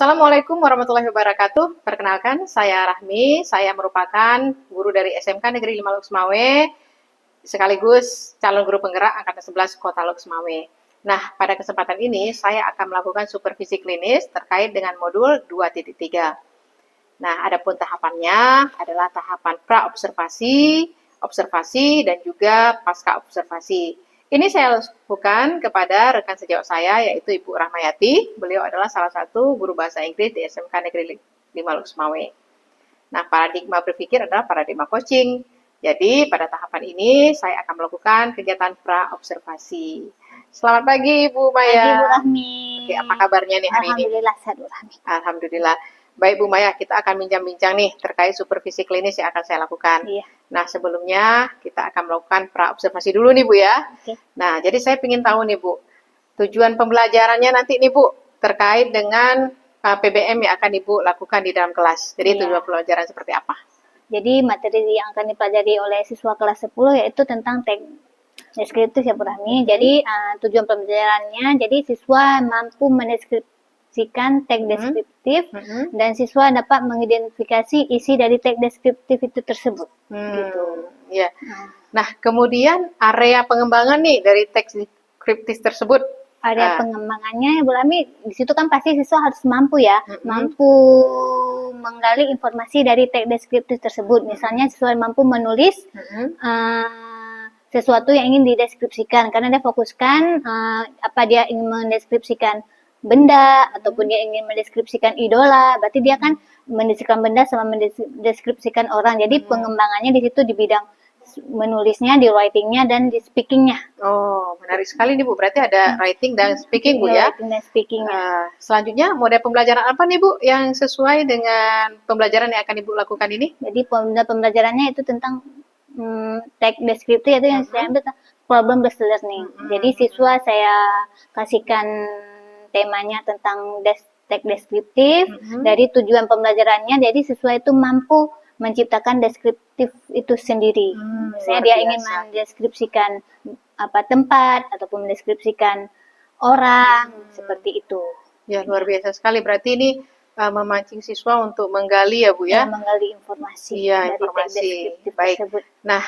Assalamualaikum warahmatullahi wabarakatuh. Perkenalkan, saya Rahmi. Saya merupakan guru dari SMK Negeri 5 Loksmawe, sekaligus calon guru penggerak Angkatan 11 Kota Loksmawe. Nah, pada kesempatan ini saya akan melakukan supervisi klinis terkait dengan modul 2.3. Nah, adapun tahapannya adalah tahapan pra-observasi, observasi, dan juga pasca observasi. Ini saya lakukan kepada rekan sejawat saya, yaitu Ibu Rahmayati. Beliau adalah salah satu guru bahasa Inggris di SMK Negeri 5 Loksmawe. Nah, paradigma berpikir adalah paradigma coaching. Jadi, pada tahapan ini saya akan melakukan kegiatan pra-observasi. Selamat pagi, Bu Maya. Pagi, Bu Rahmi. Oke, apa kabarnya nih hari ini? Alhamdulillah, sehat, Bu Rahmi. Alhamdulillah. Baik, Bu Maya, kita akan bincang-bincang nih terkait supervisi klinis yang akan saya lakukan. Iya. Nah, sebelumnya kita akan melakukan pra-observasi dulu nih, Bu ya. Oke. Nah, jadi saya ingin tahu nih, Bu, tujuan pembelajarannya nanti nih, Bu, terkait dengan PBM yang akan Ibu lakukan di dalam kelas. Jadi, Iya. tujuan pembelajaran seperti apa? Jadi materi yang akan dipelajari oleh siswa kelas 10 yaitu tentang teks deskriptif ya, Bu Rahmi. Jadi tujuan pembelajarannya, jadi siswa mampu mendeskripsikan teks deskriptif dan siswa dapat mengidentifikasi isi dari teks deskriptif itu tersebut. Gitu. Ya. Nah, kemudian area pengembangan nih dari teks deskriptif tersebut. Area pengembangannya, Bu Rahmi, di situ kan pasti siswa harus mampu ya, mampu menggali informasi dari teks deskriptif tersebut. Misalnya siswa mampu menulis sesuatu yang ingin dideskripsikan, karena dia fokuskan apa dia ingin mendeskripsikan benda ataupun dia ingin mendeskripsikan idola, berarti dia kan mendeskripsikan benda sama mendeskripsikan orang. Jadi pengembangannya di situ di bidang menulisnya, di writingnya dan di speakingnya. Oh, menarik sekali nih Bu. Berarti ada writing dan speaking Bu ya. Writing dan speakingnya. Selanjutnya model pembelajaran apa nih Bu yang sesuai dengan pembelajaran yang akan Ibu lakukan ini? Jadi pembelajarannya itu tentang teks deskriptif, itu yang saya ambil problem based learning. Jadi siswa saya kasihkan temanya tentang teks deskriptif. Dari tujuan pembelajarannya, jadi siswa itu mampu menciptakan deskriptif itu sendiri. Misalnya dia ingin mendeskripsikan apa tempat ataupun mendeskripsikan orang, seperti itu. Ya, luar biasa sekali. Berarti ini memancing siswa untuk menggali ya Bu ya. Menggali informasi dari teks deskriptif tersebut. Nah,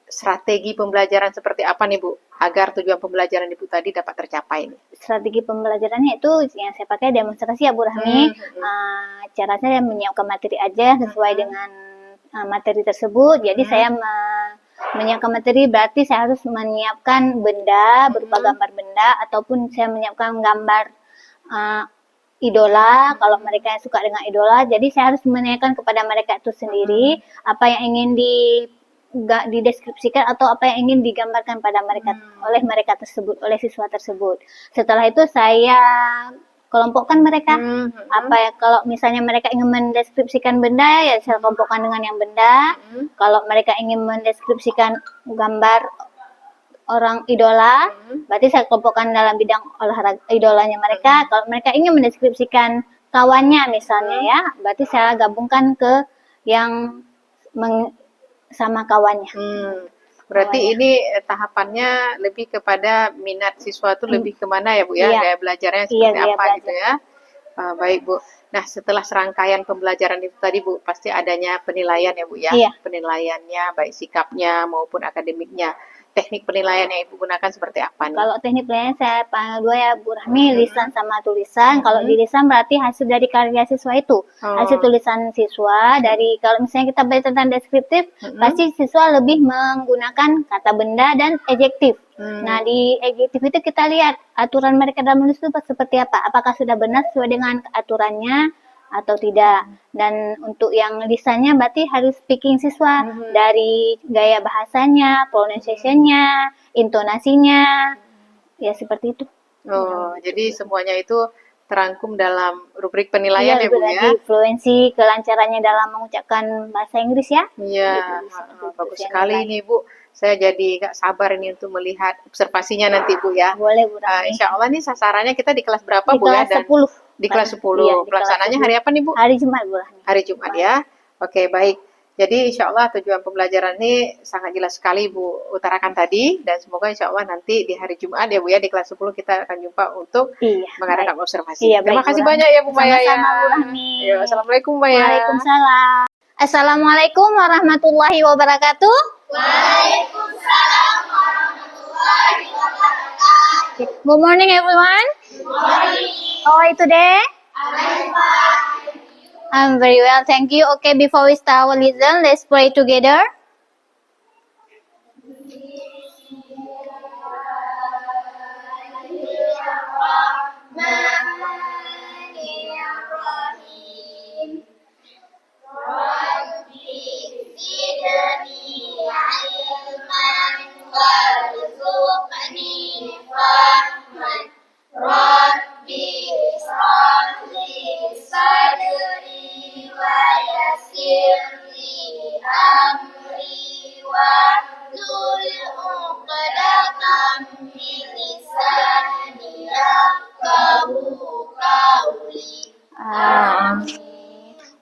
strategi pembelajaran seperti apa nih Bu agar tujuan pembelajaran Ibu tadi dapat tercapai nih? Strategi pembelajarannya itu yang saya pakai demonstrasi ya Bu Rahmi. Cara saya menyiapkan materi aja sesuai dengan materi tersebut. Jadi saya menyiapkan materi berarti saya harus menyiapkan benda berupa gambar benda ataupun saya menyiapkan gambar idola kalau mereka yang suka dengan idola. Jadi saya harus menanyakan kepada mereka itu sendiri apa yang ingin dideskripsikan atau apa yang ingin digambarkan pada mereka oleh mereka tersebut, oleh siswa tersebut. Setelah itu saya kelompokkan mereka. Apa ya, kalau misalnya mereka ingin mendeskripsikan benda ya saya kelompokkan dengan yang benda. Kalau mereka ingin mendeskripsikan gambar orang idola, berarti saya kelompokkan dalam bidang olahraga idolanya mereka. Kalau mereka ingin mendeskripsikan kawannya misalnya ya, berarti saya gabungkan ke yang sama kawannya. Berarti ini tahapannya lebih kepada minat siswa itu lebih kemana ya Bu ya, gaya belajarnya seperti apa gitu ya. Baik Bu. Nah, setelah serangkaian pembelajaran itu tadi Bu, pasti adanya penilaian ya Bu ya. Penilaiannya baik sikapnya maupun akademiknya. Teknik penilaian yang Ibu gunakan seperti apa nih? Kalau teknik penilaian saya panggil dua ya Bu Rahmi, lisan sama tulisan. Kalau di lisan berarti hasil dari karya siswa itu. Hasil tulisan siswa dari, kalau misalnya kita belajar tentang deskriptif, pasti siswa lebih menggunakan kata benda dan adjektif. Nah, di adjektif itu kita lihat aturan mereka dalam menulis itu seperti apa. Apakah sudah benar sesuai dengan aturannya atau tidak. Dan untuk yang lisannya berarti harus speaking siswa dari gaya bahasanya, pronunciation-nya, intonasinya, ya seperti itu. Jadi semuanya itu terangkum dalam rubrik penilaian ya Bu ya. Fluensi, kelancarannya dalam mengucapkan bahasa Inggris ya. Iya, bagus sekali ini Bu. Saya jadi gak sabar ini untuk melihat observasinya nanti Bu ya. Boleh Bu Rahmi. Insya Allah nih sasarannya kita di kelas berapa Bu ya? Di kelas 10. Di kelas 10. Iya, pelaksanaannya hari apa nih Bu? Hari Jumat Bu Rahmi. Hari Jumat ya. Oke, baik. Jadi insya Allah tujuan pembelajaran ini sangat jelas sekali Bu utarakan tadi, dan semoga insya Allah nanti di hari Jumat ya Bu ya, di kelas 10 kita akan jumpa untuk mengadakan observasi. Iya, Terima baik, kasih Bu banyak ya Bu Maya. Sama-sama, Bu Rahmi. Ya, assalamualaikum Maya. Waalaikumsalam. Assalamualaikum warahmatullahi wabarakatuh. Waalaikumsalam warahmatullahi wabarakatuh. Good morning everyone. Good morning. How are you today? I'm fine. I'm very well, thank you. Okay, before we start our lesson, let's pray together.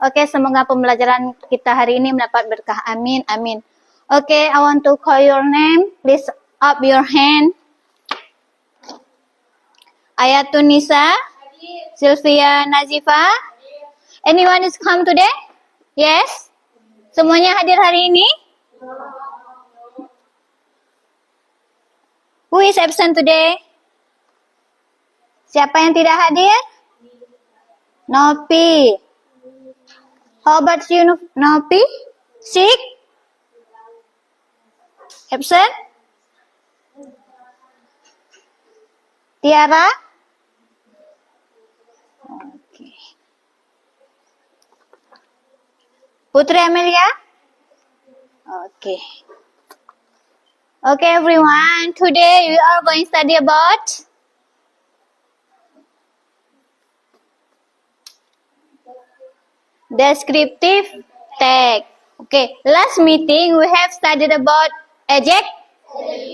Oke, semoga pembelajaran kita hari ini mendapat berkah. Amin, amin. Oke, I want to call your name. Please up your hand. Ayatun Nisa, Sylvia Nazifa. Anyone is come today? Yes? Semuanya hadir hari ini? Who is absent today? Siapa yang tidak hadir? Nopi. How about you, Nopi? Sick? Absent? Tiara? Okay. Putri Amelia? Okay. Okay, everyone. Today we are going to study about descriptive text. Okay, last meeting we have studied about adjective.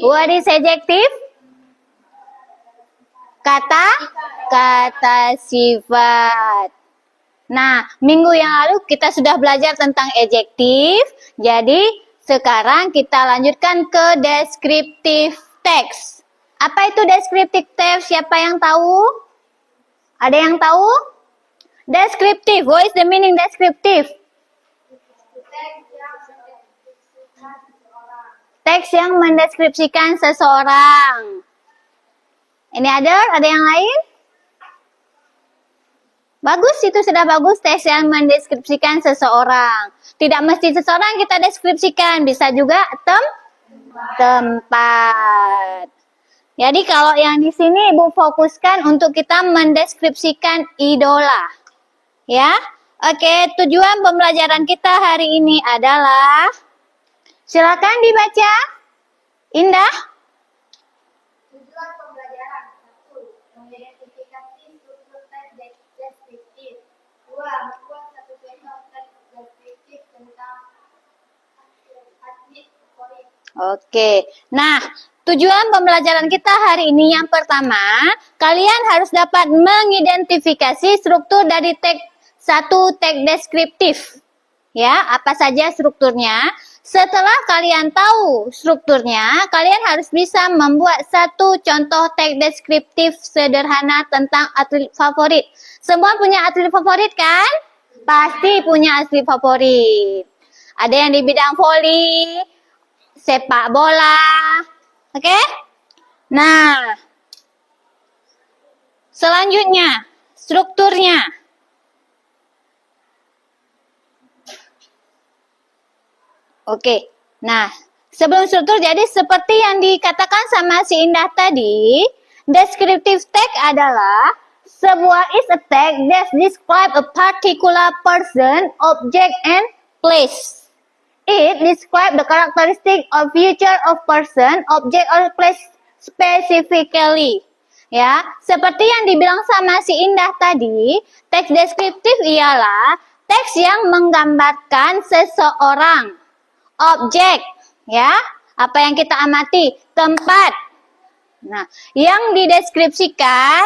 What is adjective? Kata sifat. Nah, minggu yang lalu kita sudah belajar tentang adjektif. Jadi, sekarang kita lanjutkan ke descriptive text. Apa itu descriptive text? Siapa yang tahu? Ada yang tahu? Descriptive. What is the meaning descriptive? Teks yang mendeskripsikan seseorang. Ini ada yang lain? Bagus, itu sudah bagus. Teks yang mendeskripsikan seseorang. Tidak mesti seseorang kita deskripsikan, bisa juga tempat. Jadi kalau yang di sini Ibu fokuskan untuk kita mendeskripsikan idola. Ya, oke, tujuan pembelajaran kita hari ini adalah, silakan dibaca. Indah. Tujuan pembelajaran 1. Mengidentifikasi struktur teks deskriptif. 2. Membuat satu contoh teks deskriptif tentang atlet favorit. Oke, nah tujuan pembelajaran kita hari ini yang pertama, kalian harus dapat mengidentifikasi struktur dari satu teks deskriptif. Ya, apa saja strukturnya? Setelah kalian tahu strukturnya, kalian harus bisa membuat satu contoh teks deskriptif sederhana tentang atlet favorit. Semua punya atlet favorit kan? Pasti punya atlet favorit. Ada yang di bidang voli, sepak bola. Oke? Nah, selanjutnya strukturnya. Oke, nah sebelum struktur, jadi seperti yang dikatakan sama si Indah tadi, descriptive text adalah sebuah is a text that describe a particular person, object, and place. It describe the characteristic of feature of person, object, or place specifically. Ya, seperti yang dibilang sama si Indah tadi, teks deskriptif ialah teks yang menggambarkan seseorang, objek, ya, apa yang kita amati, tempat. Nah, yang dideskripsikan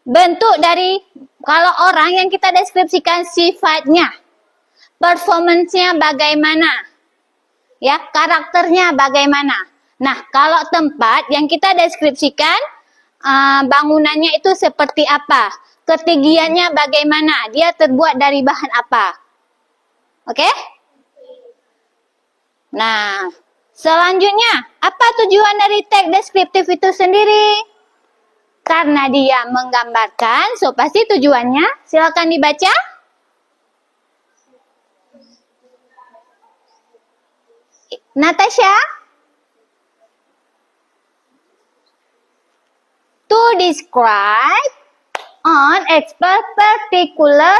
bentuk dari, kalau orang yang kita deskripsikan sifatnya. performance-nya bagaimana? Ya, karakternya bagaimana? Nah, kalau tempat yang kita deskripsikan, bangunannya itu seperti apa? Ketinggiannya bagaimana? Dia terbuat dari bahan apa? Oke? Nah, selanjutnya, apa tujuan dari tag deskriptif itu sendiri? Karena dia menggambarkan, so pasti tujuannya, silakan dibaca. Natasha? To describe on particular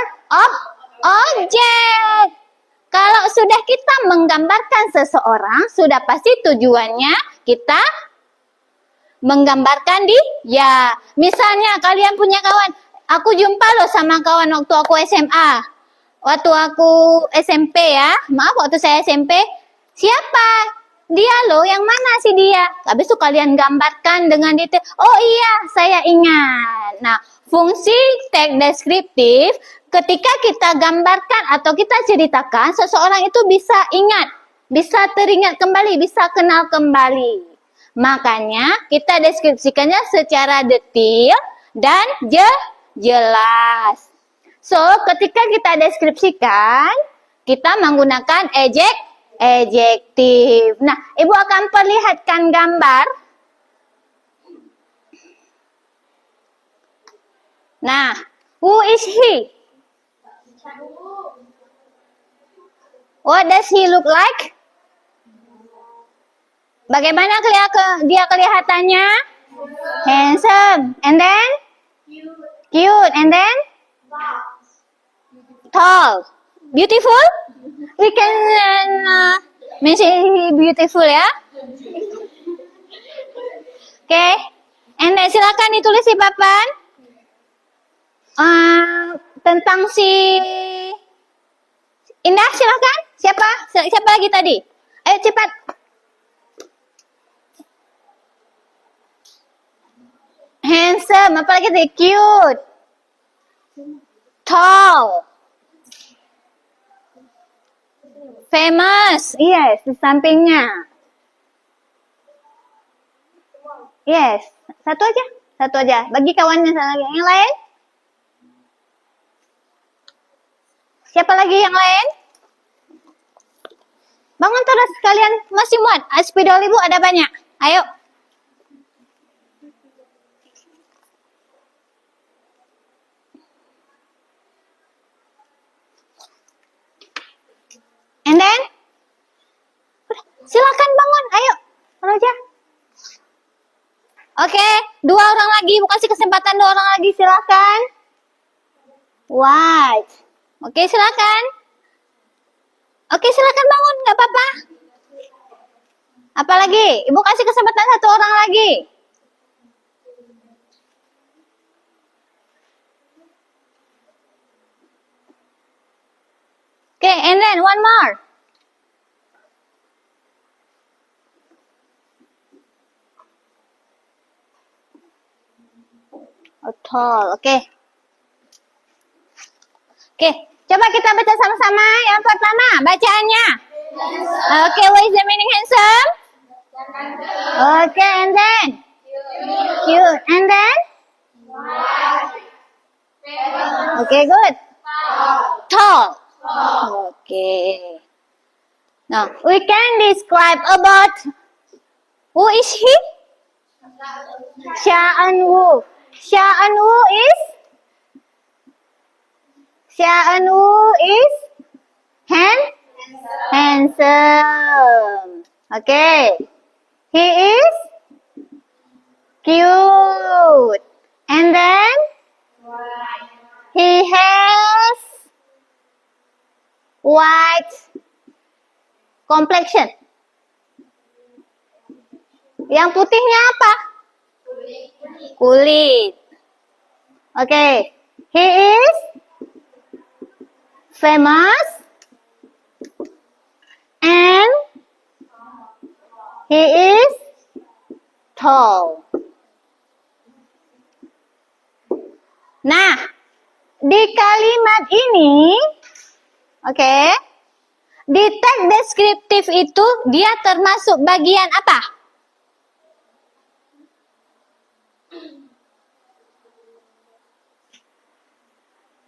object. Kalau sudah kita menggambarkan seseorang, sudah pasti tujuannya kita menggambarkan dia. Misalnya kalian punya kawan, aku jumpa loh sama kawan waktu aku SMA. Waktu aku SMP ya, maaf waktu saya SMP, siapa? Dia loh, yang mana sih dia? Habis itu kalian gambarkan dengan detail. Oh iya, saya ingat. Nah, fungsi tag deskriptif, ketika kita gambarkan atau kita ceritakan, seseorang itu bisa ingat, bisa teringat kembali, bisa kenal kembali. Makanya kita deskripsikannya secara detail dan jelas. So, ketika kita deskripsikan, kita menggunakan adjektif. Nah, Ibu akan perlihatkan gambar. Nah, who is he? What does he look like? Bagaimana dia kelihatannya? Handsome. And then? Cute. And then? Tall. Beautiful? We can mention beautiful ya. Okay. And then silakan ditulis di papan. Tentang si Indah, silakan. Siapa lagi tadi? Ayo cepat. Handsome, apa lagi tadi? Cute. Tall. Famous. Yes, di sampingnya. Yes, satu aja. Bagi kawannya lagi. Yang lain? Siapa lagi yang lain? Bangun terus kalian, masih muat. Spidol Ibu ada banyak. Ayo. And then? Silakan bangun, ayo. Roja. Oke, 2 orang lagi. Ibu kasih kesempatan 2 orang lagi, silakan. White. Oke, silakan. Oke, silakan bangun, nggak apa-apa. Apalagi? Ibu kasih kesempatan 1 orang lagi. Oke, and then one more. Oh, tall. Oke. Oke, coba kita baca sama-sama. Yang pertama, bacaannya. Oke, what is the meaning handsome? Okay, and then? Cute. And then? Okay, good. Tall. Okay. Now, we can describe about who is he? Sha'anwu. Sha'anwu is handsome. Okay. He is cute. And then he has white complexion. Yang putihnya apa? Kulit. Okay. He is famous and he is tall. Nah, di kalimat ini, oke, Di teks deskriptif itu dia termasuk bagian apa?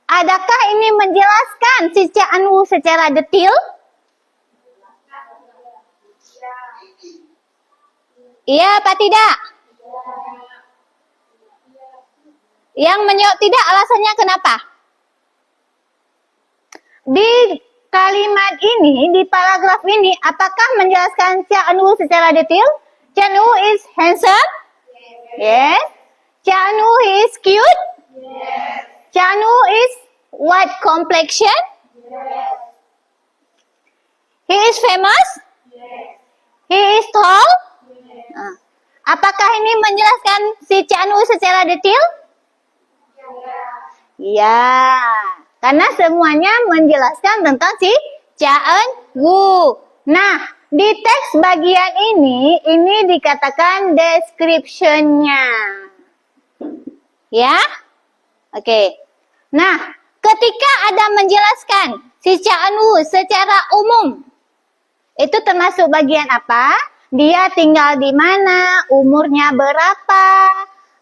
Adakah ini menjelaskan si Cak Anu secara detail? Iya apa tidak? Yang menjawab tidak, alasannya kenapa? Di kalimat ini, di paragraf ini, apakah menjelaskan Cak Anu secara detail? Cak Anu is handsome? Yes. Cak Anu is cute? Yes. Cak Anu is what complexion? Yes. He is famous? Yes. He is tall? Yes. Apakah ini menjelaskan si Cak Anu secara detail? Ya, karena semuanya menjelaskan tentang si Cak Anu. Nah, di teks bagian ini dikatakan description-nya. Ya? Oke. Nah, ketika ada menjelaskan si Cak Anu secara umum, itu termasuk bagian apa? Dia tinggal di mana, umurnya berapa,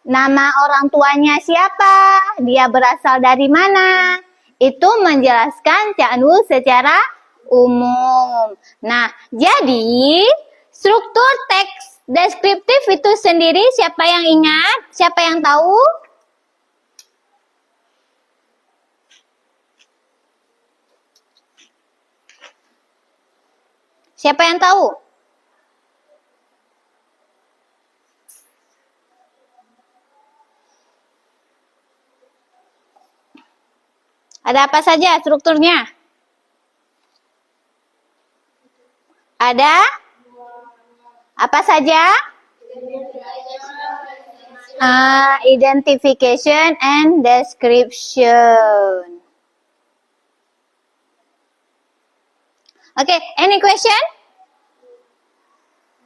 nama orang tuanya siapa, dia berasal dari mana. Itu menjelaskan Cak Anu secara umum. Nah, jadi struktur teks deskriptif itu sendiri siapa yang ingat? Siapa yang tahu? Siapa yang tahu? Ada apa saja strukturnya? Ada apa saja? Identification and description. Oke, any question?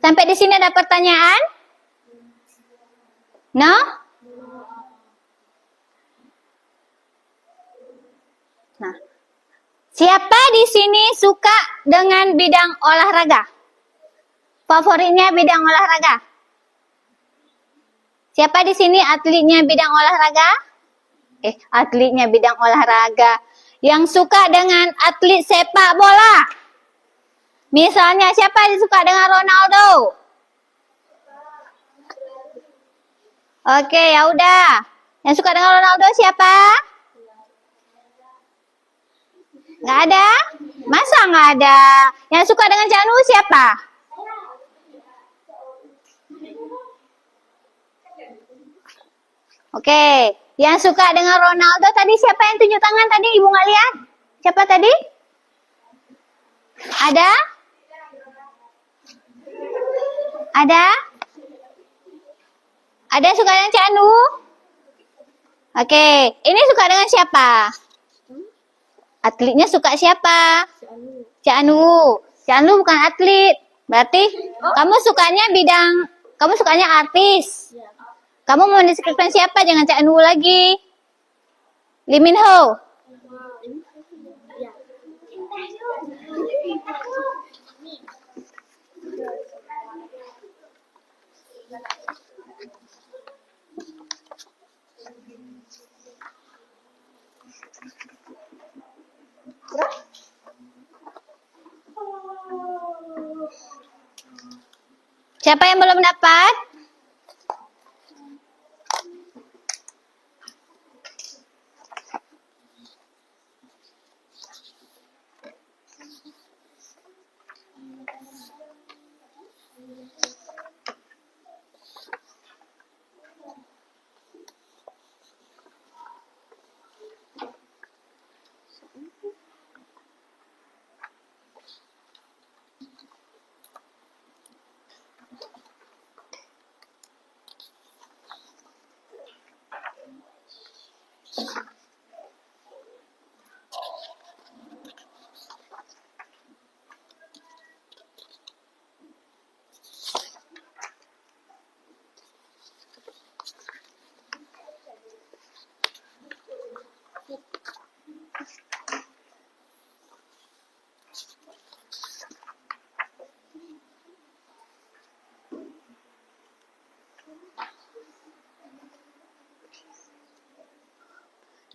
Sampai di sini ada pertanyaan? No? Nah, siapa di sini suka dengan bidang olahraga? Favoritnya bidang olahraga? Siapa di sini atletnya bidang olahraga? Atletnya bidang olahraga. Yang suka dengan atlet sepak bola? Misalnya siapa yang suka dengan Ronaldo? Oke, ya udah. Yang suka dengan Ronaldo siapa? Nggak ada? Masa nggak ada? Yang suka dengan Cak Anu siapa? Oke, yang suka dengan Ronaldo tadi siapa yang tunjuk tangan tadi? Ibu nggak lihat? Siapa tadi? Ada? Ada? Ada yang suka dengan Cak Anu? Oke, ini suka dengan siapa? Atletnya suka siapa? Cak Anu. Cak Anu bukan atlet. Berarti kamu sukanya artis. Kamu mau mendeskripsikan siapa? Jangan Cak Anu lagi. Lee Min Ho. Siapa yang belum dapat?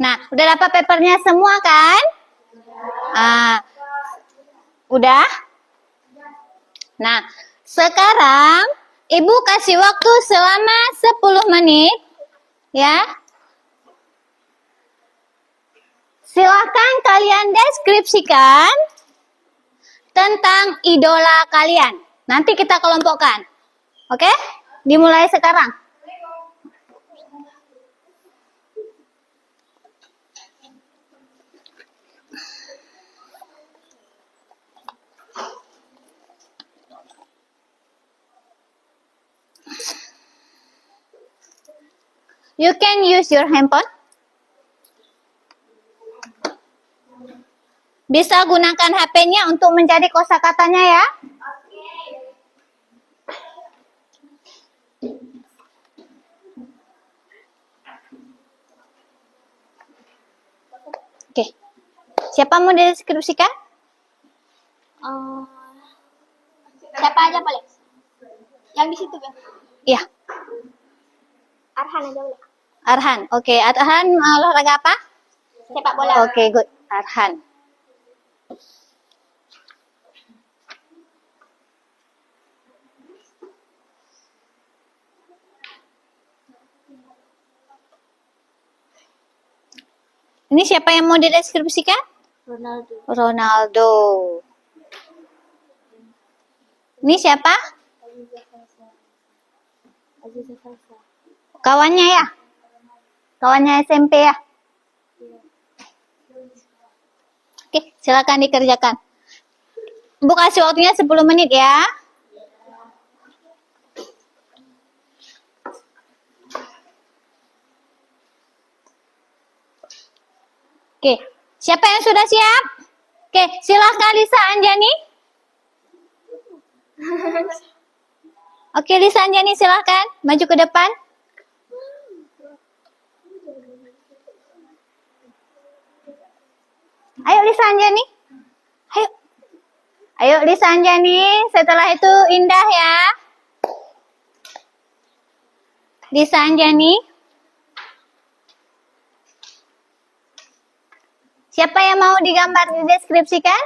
Nah, udah dapat papernya semua kan? Udah? Nah, sekarang Ibu kasih waktu selama 10 menit. Ya. Silahkan kalian deskripsikan tentang idola kalian. Nanti kita kelompokkan. Oke? Dimulai sekarang. You can use your handphone. Bisa gunakan HP-nya untuk mencari kosakatanya ya. Oke. Siapa mau deskripsikan? Siapa aja boleh? Yang di situ kan? Iya, Arhan aja boleh. Arhan. Oke, Arhan olahraga apa? Sepak bola. Oke, good. Arhan. Ini siapa yang mau dideskripsikan? Ronaldo. Ronaldo. Ini siapa? Aziza Salsa. Kawannya ya? Kawannya SMP ya? Oke, silakan dikerjakan. Bu kasih waktunya 10 menit ya. Oke, siapa yang sudah siap? Oke, silahkan Lisa Anjani. Oke, Lisa Anjani silahkan maju ke depan. Ayo Lisa Anjani. Ayo. Ayo Lisa Anjani, setelah itu Indah ya. Lisa Anjani. Siapa yang mau digambar dideskripsikan?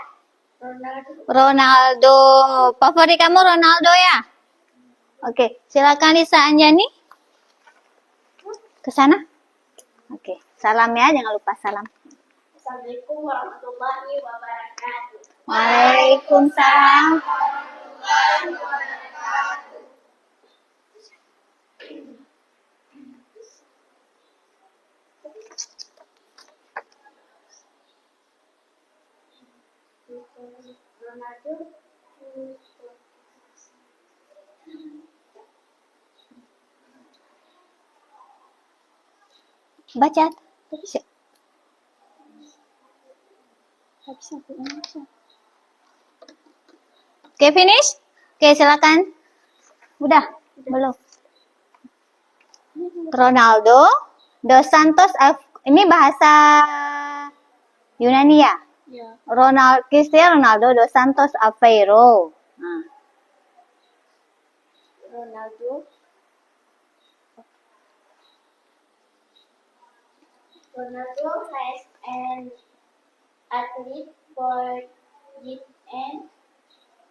Ronaldo. Favorit kamu Ronaldo ya? Oke, silakan Lisa Anjani. Ke sana. Oke, salam ya, jangan lupa salam. Assalamualaikum warahmatullahi wabarakatuh. Waalaikumsalam. Ronaldo. Baca. Oke, finish? Oke, silakan. Udah? Belum. Ronaldo dos Santos ini bahasa Yunani ya? Ya. Cristiano Ronaldo dos Santos Aveiro. Nah. Ronaldo has an athlete for Git and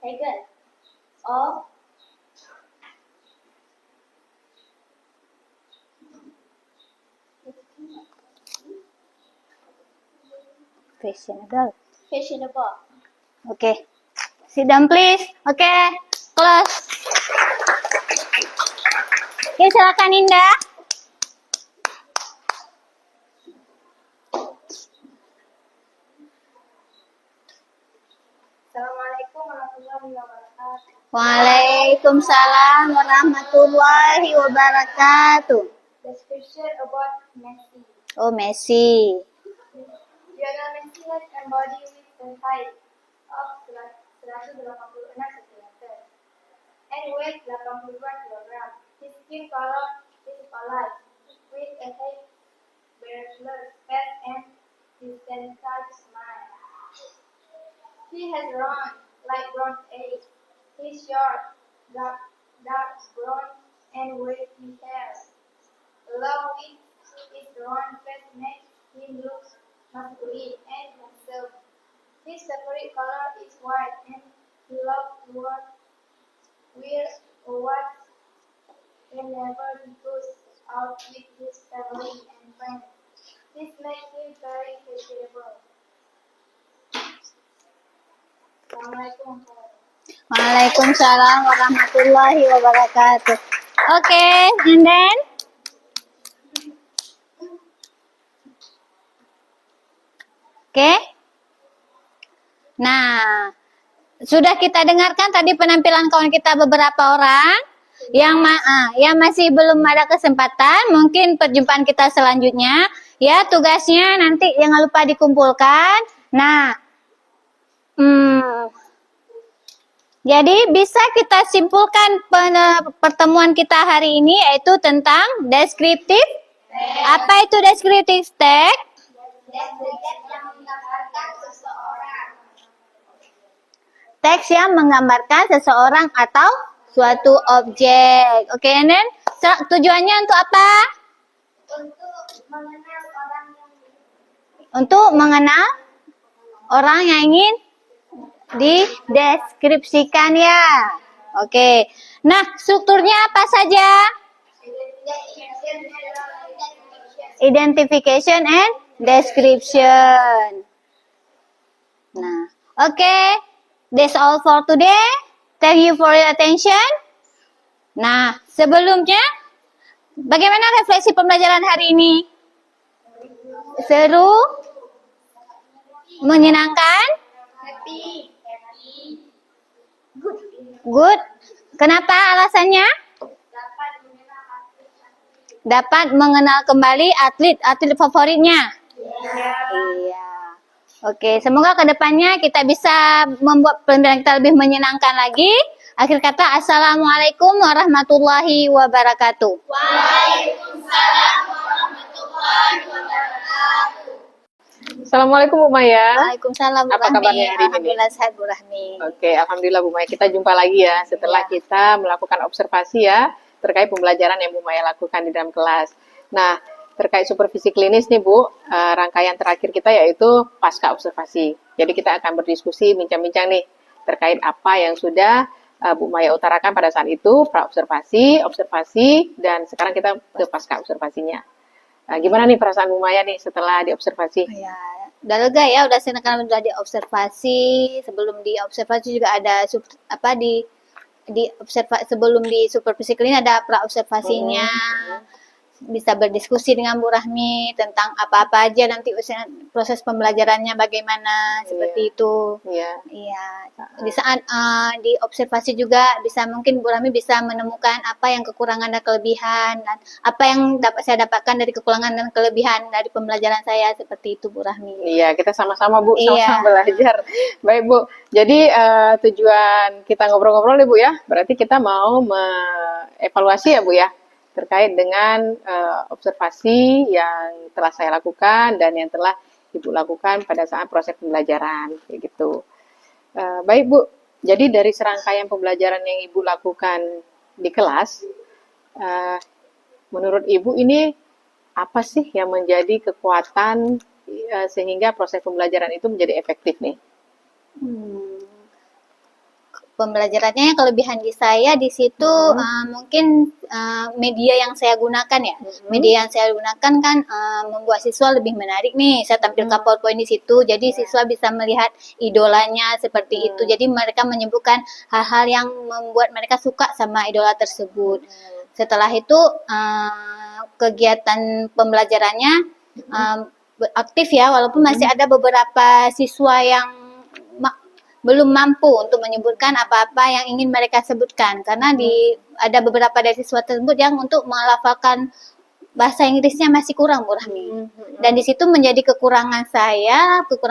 Hegel of fashionable. Oke. Sit down please. Oke. Close. Oke, silakan Indah. Assalamualaikum warahmatullahi wabarakatuh. Waalaikumsalam warahmatullahi wabarakatuh. Description about Messi. Oh, Messi. Lionel Messi has embodied with the height of 186 cm and weight 82 kg. His skin color is olive with a hair-beardless face and distinct smile. He has round, light brown eyes. His short, dark brown and wavy hair, along with his round face, makes He looks masculine and handsome. His favorite color is white, and he loves to wear white whenever he goes out with his family and friends. This makes him very fashionable. Assalamualaikum. Waalaikumsalam warahmatullahi wabarakatuh. Okay, and then okay. Nah, sudah kita dengarkan tadi penampilan kawan kita beberapa orang yang masih belum ada kesempatan, mungkin perjumpaan kita selanjutnya. Ya, tugasnya nanti jangan lupa dikumpulkan. Nah, jadi bisa kita simpulkan pertemuan kita hari ini yaitu tentang deskriptif. Apa itu deskriptif text? Teks yang menggambarkan seseorang atau suatu objek. Oke, Nen? Tujuannya untuk apa? Untuk mengenal orang yang ingin dideskripsikan ya. Oke. Nah, strukturnya apa saja? Identification and description. Nah, oke. That's all for today. Thank you for your attention. Nah, sebelumnya, bagaimana refleksi pembelajaran hari ini? Seru? Menyenangkan? Good. Kenapa alasannya? Dapat mengenal kembali atlet favoritnya. Iya. Oke, semoga kedepannya kita bisa membuat pembelajaran kita lebih menyenangkan lagi. Akhir kata, Assalamualaikum warahmatullahi wabarakatuh. Waalaikumsalam warahmatullahi wabarakatuh. Assalamualaikum Bu Maya. Waalaikumsalam Bu Apa Rahmi. kabarnya hari ini? Alhamdulillah sehat Bu Rahmi. Oke, alhamdulillah Bu Maya. Kita jumpa lagi ya setelah kita melakukan observasi ya terkait pembelajaran yang Bu Maya lakukan di dalam kelas. Nah, terkait supervisi klinis nih Bu, rangkaian terakhir kita yaitu pasca observasi. Jadi kita akan berdiskusi, bincang-bincang nih terkait apa yang sudah Bu Maya utarakan pada saat itu, pra-observasi, observasi, dan sekarang kita ke pasca observasinya. Gimana nih perasaan Bu Maya nih setelah diobservasi? Ya, udah lega ya, udah senang udah diobservasi. Sebelum diobservasi juga ada sebelum di supervisi klinis ada pra-observasinya. Bisa berdiskusi dengan Bu Rahmi tentang apa-apa aja nanti proses pembelajarannya bagaimana seperti itu. Iya. Di saat di observasi juga bisa mungkin Bu Rahmi bisa menemukan apa yang kekurangan dan kelebihan dan apa yang dapat saya dapatkan dari kekurangan dan kelebihan dari pembelajaran saya seperti itu Bu Rahmi. Iya, kita sama-sama Bu, sama-sama belajar. Baik Bu, jadi tujuan kita ngobrol-ngobrol nih Bu ya, berarti kita mau evaluasi ya Bu ya, terkait dengan observasi yang telah saya lakukan dan yang telah Ibu lakukan pada saat proses pembelajaran, kayak gitu. Baik Bu, jadi dari serangkaian pembelajaran yang Ibu lakukan di kelas, menurut Ibu ini apa sih yang menjadi kekuatan sehingga proses pembelajaran itu menjadi efektif nih? Pembelajarannya kelebihan di saya di situ mungkin media yang saya gunakan ya. Media yang saya gunakan kan membuat siswa lebih menarik nih. Saya tampilkan PowerPoint di situ, jadi siswa bisa melihat idolanya seperti itu. Jadi mereka menyebutkan hal-hal yang membuat mereka suka sama idola tersebut. Setelah itu kegiatan pembelajarannya aktif ya, walaupun masih ada beberapa siswa yang belum mampu untuk menyebutkan apa-apa yang ingin mereka sebutkan karena ada beberapa dari siswa tersebut yang untuk melafalkan bahasa Inggrisnya masih kurang Bu Rahmi. Dan di situ menjadi kekurangan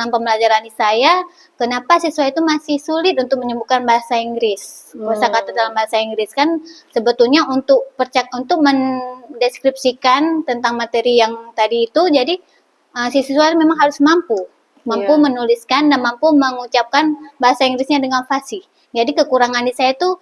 pembelajaran saya, kenapa siswa itu masih sulit untuk menyebutkan bahasa Inggris. Kosakata dalam bahasa Inggris kan sebetulnya untuk mendeskripsikan tentang materi yang tadi itu, jadi siswa memang harus mampu menuliskan dan mampu mengucapkan bahasa Inggrisnya dengan fasih. Jadi kekurangan di saya itu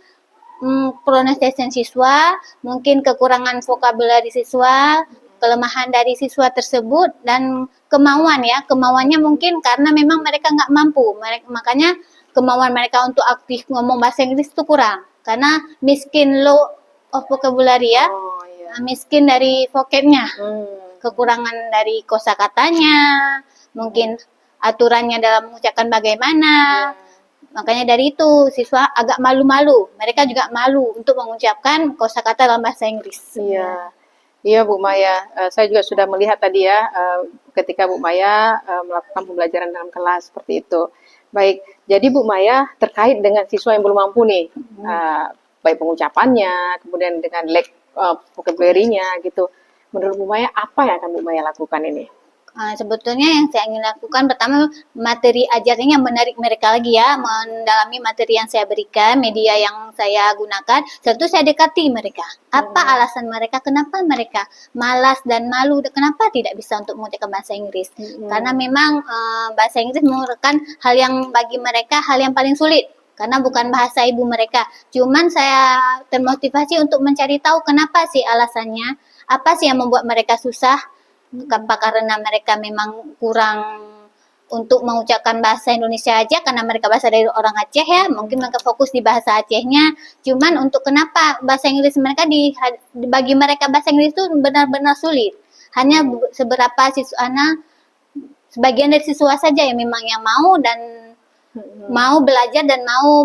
pronunciation siswa, mungkin kekurangan vocabulary siswa, kelemahan dari siswa tersebut dan kemauannya mungkin karena memang mereka nggak mampu, makanya kemauan mereka untuk aktif ngomong bahasa Inggris itu kurang karena miskin low of vocabulary ya, Oh iya. miskin dari vocabnya, Hmm. kekurangan dari kosakatanya, mungkin aturannya dalam mengucapkan bagaimana. Makanya dari itu siswa agak malu-malu. Mereka juga malu untuk mengucapkan kosakata dalam bahasa Inggris. Iya, iya Bu Maya. Saya juga sudah melihat tadi ya, ketika Bu Maya melakukan pembelajaran dalam kelas seperti itu. Baik, jadi Bu Maya terkait dengan siswa yang belum mampu nih, baik pengucapannya, kemudian dengan lack vocabulary-nya gitu. Menurut Bu Maya, apa yang akan Bu Maya lakukan ini? Sebetulnya yang saya ingin lakukan pertama materi ajarnya yang menarik mereka lagi ya, mendalami materi yang saya berikan, media yang saya gunakan, serta saya dekati mereka. Apa alasan mereka, kenapa mereka malas dan malu, kenapa tidak bisa untuk mengucapkan bahasa Inggris? Karena memang bahasa Inggris merupakan hal yang bagi mereka hal yang paling sulit. Karena bukan bahasa ibu mereka. Cuman saya termotivasi untuk mencari tahu kenapa sih alasannya, apa sih yang membuat mereka susah. Apa karena mereka memang kurang untuk mengucapkan bahasa Indonesia aja karena mereka bahasa dari orang Aceh ya, mungkin mereka fokus di bahasa Acehnya. Cuman untuk kenapa bahasa Inggris mereka bagi mereka bahasa Inggris itu benar-benar sulit. Hanya seberapa sebagian dari siswa saja yang memang yang mau dan mau belajar dan mau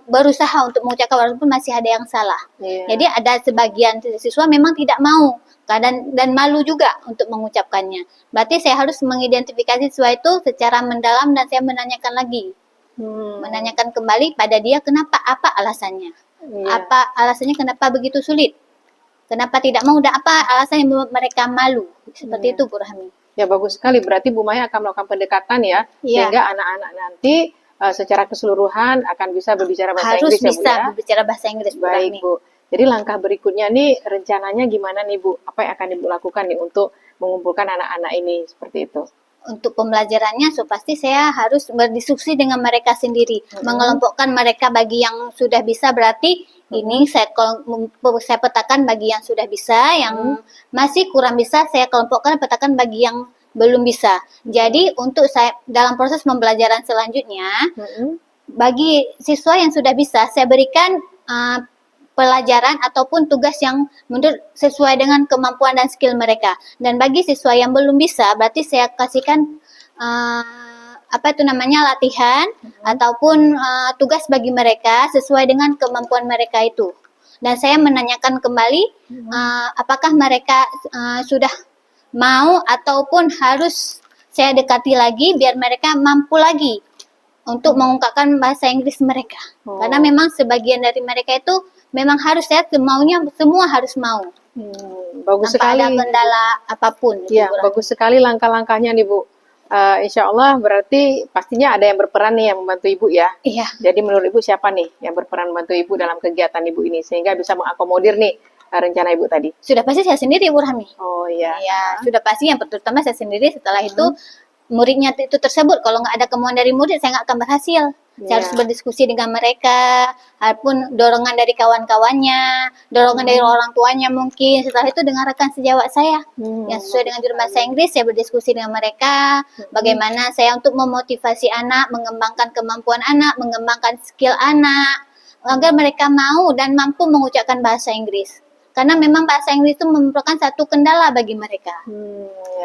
berusaha untuk mengucapkan walaupun masih ada yang salah. Jadi ada sebagian siswa memang tidak mau dan malu juga untuk mengucapkannya. Berarti saya harus mengidentifikasi siswa itu secara mendalam dan saya menanyakan lagi. Menanyakan kembali pada dia apa alasannya. Apa alasannya kenapa begitu sulit? Kenapa tidak mau dan apa alasan yang membuat mereka malu? Seperti itu Bu Rahmi. Ya bagus sekali, berarti Bu Maya akan melakukan pendekatan ya, sehingga anak-anak nanti secara keseluruhan akan bisa berbicara bahasa Inggris ya Bu ya? Harus bisa berbicara bahasa Inggris Bu Baik Rahmi. Bu. Jadi langkah berikutnya nih rencananya gimana nih Bu? Apa yang akan Ibu lakukan nih untuk mengumpulkan anak-anak ini seperti itu? Untuk pembelajarannya so pasti saya harus berdiskusi dengan mereka sendiri, mengelompokkan mereka bagi yang sudah bisa berarti ini saya petakan bagi yang sudah bisa, yang masih kurang bisa saya kelompokkan petakan bagi yang belum bisa. Jadi untuk saya dalam proses pembelajaran selanjutnya bagi siswa yang sudah bisa saya berikan pelajaran ataupun tugas yang menurut sesuai dengan kemampuan dan skill mereka. Dan bagi siswa yang belum bisa, berarti saya kasihkan latihan ataupun tugas bagi mereka sesuai dengan kemampuan mereka itu. Dan saya menanyakan kembali apakah mereka sudah mau ataupun harus saya dekati lagi biar mereka mampu lagi untuk mengungkapkan bahasa Inggris mereka. Karena memang sebagian dari mereka itu memang harus semaunya semua harus mau. Bagus tanpa sekali. ada kendala apapun. Ya, bagus sekali langkah-langkahnya nih Bu. Insya Allah berarti pastinya ada yang berperan nih yang membantu Ibu ya. Iya. Jadi menurut Ibu siapa nih yang berperan membantu Ibu dalam kegiatan Ibu ini sehingga bisa mengakomodir nih rencana Ibu tadi? Sudah pasti saya sendiri Bu Rahmi. Oh iya. Ya, sudah pasti yang pertama saya sendiri, setelah itu muridnya itu tersebut. Kalau nggak ada kemauan dari murid saya nggak akan berhasil. Saya harus berdiskusi dengan mereka, ataupun dorongan dari kawan-kawannya, dorongan dari orang tuanya mungkin. Setelah itu dengarkan sejawat saya yang sesuai dengan jurus bahasa Inggris. Saya berdiskusi dengan mereka, bagaimana saya untuk memotivasi anak, mengembangkan kemampuan anak, mengembangkan skill anak, agar mereka mau dan mampu mengucapkan bahasa Inggris. Karena memang bahasa Inggris itu merupakan satu kendala bagi mereka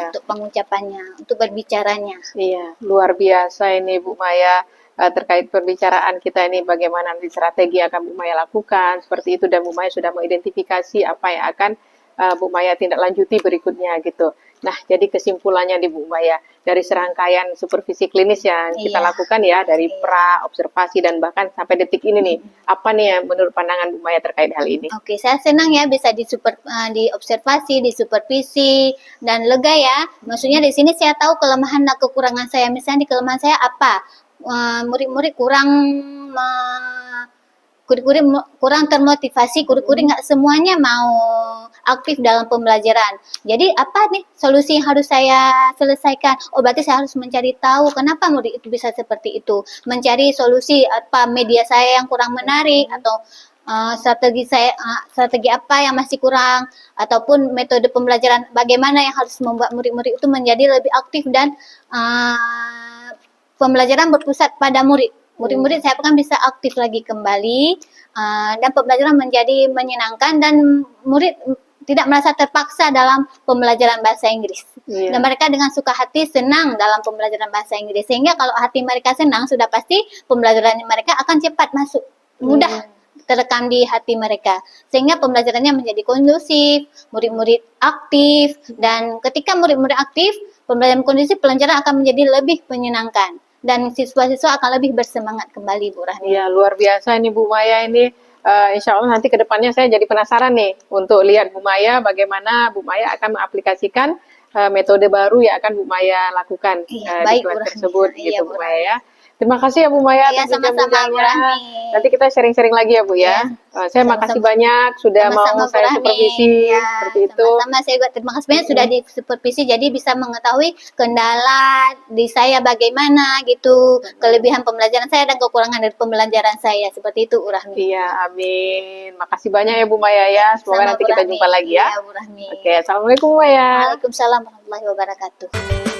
untuk pengucapannya, untuk berbicaranya. Iya, luar biasa ini Bu Maya. Terkait perbicaraan kita ini bagaimana nanti strategi akan Bu Maya lakukan seperti itu, dan Bu Maya sudah mengidentifikasi apa yang akan Bu Maya tindak lanjuti berikutnya gitu. Nah, jadi kesimpulannya di Bu Maya dari serangkaian supervisi klinis yang kita lakukan ya, dari pra, observasi dan bahkan sampai detik ini nih, apa nih yang menurut pandangan Bu Maya terkait hal ini? Oke, saya senang ya bisa diobservasi, disupervisi dan lega ya. Maksudnya di sini saya tahu kelemahan dan kekurangan saya. Misalnya di kelemahan saya apa? Murid-murid kurang termotivasi, kurik-kurik nggak semuanya mau aktif dalam pembelajaran. Jadi apa nih solusi yang harus saya selesaikan? Oh, berarti saya harus mencari tahu kenapa murid itu bisa seperti itu. Mencari solusi apa media saya yang kurang menarik atau strategi apa yang masih kurang, ataupun metode pembelajaran bagaimana yang harus membuat murid-murid itu menjadi lebih aktif, dan pembelajaran berpusat pada murid. Murid-murid saya akan bisa aktif lagi kembali, dan pembelajaran menjadi menyenangkan, dan murid tidak merasa terpaksa dalam pembelajaran bahasa Inggris. Dan mereka dengan suka hati senang dalam pembelajaran bahasa Inggris. Sehingga kalau hati mereka senang, sudah pasti pembelajaran mereka akan cepat masuk, mudah terekam di hati mereka. Sehingga pembelajarannya menjadi kondusif, murid-murid aktif, dan ketika murid-murid aktif, pembelajaran kondusif, pelajaran akan menjadi lebih menyenangkan. Dan siswa-siswa akan lebih bersemangat kembali, Bu Rahmi. Iya, luar biasa ini Bu Maya ini. Insya Allah nanti ke depannya saya jadi penasaran nih untuk lihat Bu Maya bagaimana Bu Maya akan mengaplikasikan metode baru yang akan Bu Maya lakukan di baik, kelas Bu Rahmi. tersebut Iya, gitu Bu Bu Maya ya. Terima kasih ya Bu Maya Iya, atas sama-sama, Bu bincang-bincangnya. Rahmi. Nanti kita sharing-sharing lagi ya Bu ya. Saya makasih banyak sudah Sama-sama, mau Bu saya Rahmi. supervisi Ya, seperti itu. sama-sama, saya juga terima kasih banyak sudah disupervisi, jadi bisa mengetahui kendala di saya bagaimana gitu, kelebihan pembelajaran saya dan kekurangan dari pembelajaran saya, seperti itu, Bu Rahmi. Iya, amin. Makasih banyak ya Bu Maya ya. Semoga Sama, nanti Bu kita Rahmi. jumpa lagi ya. Iya, Bu Rahmi. Oke, assalamualaikum Bu Maya. Waalaikumsalam warahmatullahi wabarakatuh.